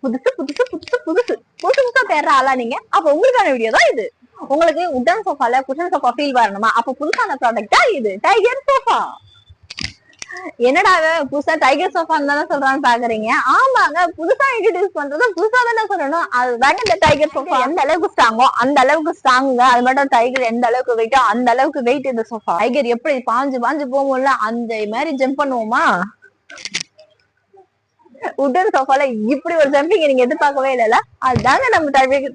புதுசு புதுசு புதுசு புதுசு புதுசு புதுசா தேடுற ஆளா நீங்க? அப்ப உங்களுக்கான வீடியோ தான் இது. உங்களுக்கு உட்டன் சோஃபால குஷன் சோஃபா ஃபீல் வரணுமா? அப்ப புதுசான ப்ராடக்டா இது டைகர் சோஃபா. என்னடா புதுசா டைகர் சோஃபான்னு தானே சொல்றான்னு பாக்குறீங்க? ஆமாங்க, புதுசா இன்ட்ரோடியூஸ் பண்றது புதுசா தானே சொல்லணும். அதுதாங்க இந்த டைகர் சோஃபா. எந்த அளவுக்கு ஸ்ட்ராங்கோ அந்த அளவுக்கு ஸ்ட்ராங்குங்க. அது மட்டும் டைகர் எந்த அளவுக்கு வெயிட்டோ அந்த அளவுக்கு வெயிட் இந்த சோஃபா. டைகர் எப்படி பாஞ்சு பாஞ்சு போகும்ல அந்த மாதிரி ஜம்ப் பண்ணுவோமா? உட்டன் சோஃபால இப்படி ஒரு ஜம்பிங் நீங்க எதிர்பார்க்கவே இல்ல. அதுதாங்க நம்ம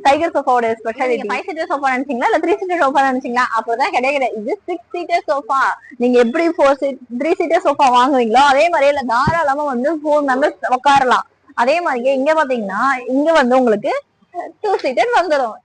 டைகர் சோஃபாவோட ஸ்பெஷாலிட்டி. 5 சீட்டர் சோஃபா நினைச்சீங்களா இல்ல 3 சீட்டர் சோஃபா நினைச்சீங்களா? அப்பதான் கிடையாது. இது 6 சீட்டர் சோஃபா. நீங்க எப்படி 3 சீட்டர் சோஃபா வாங்குவீங்களோ அதே மாதிரி இல்ல தாராளமா வந்து 4 மெம்பர்ஸ் உட்காரலாம். அதே மாதிரியே இங்க பாத்தீங்கன்னா இங்க வந்து உங்களுக்கு 2 சீட்டர் வந்துடும்.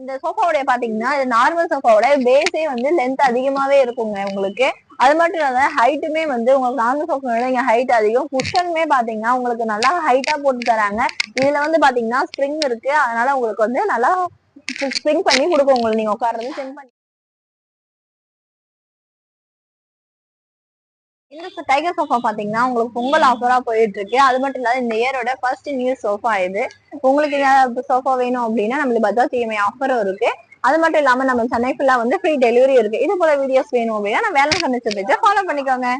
இந்த சோஃபாவுடைய பாத்தீங்கன்னா நார்மல் சோஃபாவோட பேஸே வந்து லென்த் அதிகமாவே இருக்குங்க உங்களுக்கு. அது மட்டும் இல்லாத ஹைட்டுமே வந்து உங்களுக்கு நார்மல் சோஃபாவோட இங்க ஹைட் அதிகம். குஷனுமே பாத்தீங்கன்னா உங்களுக்கு நல்லா ஹைட்டா போட்டு தராங்க. இதுல வந்து பாத்தீங்கன்னா ஸ்ப்ரிங் இருக்கு. அதனால உங்களுக்கு வந்து நல்லா ஸ்ப்ரிங் பண்ணி கொடுக்கும் உங்களுக்கு நீங்க உட்கார்றது சென்ட் பண்ணி. இந்த டைகர் சோஃபா பாத்தீங்கன்னா உங்களுக்கு பொங்கல் ஆஃபரா போயிட்டு இருக்கு. அது மட்டும் இல்லாத இந்த இயரோட ஃபர்ஸ்ட் நியூ சோஃபா இது. உங்களுக்கு இந்த சோஃபா வேணும் அப்படின்னா நம்மளுக்கு பஜாஜ் இஎம்ஐ ஆஃபரும் இருக்கு. அது மட்டும் இல்லாம நம்ம சென்னை ஃபுல்லா வந்து ஃப்ரீ டெலிவரி இருக்கு. இது போல வீடியோஸ் வேணும் அப்படின்னா நான் வேலை சந்திச்ச பேஜை ஃபாலோ பண்ணிக்கோங்க.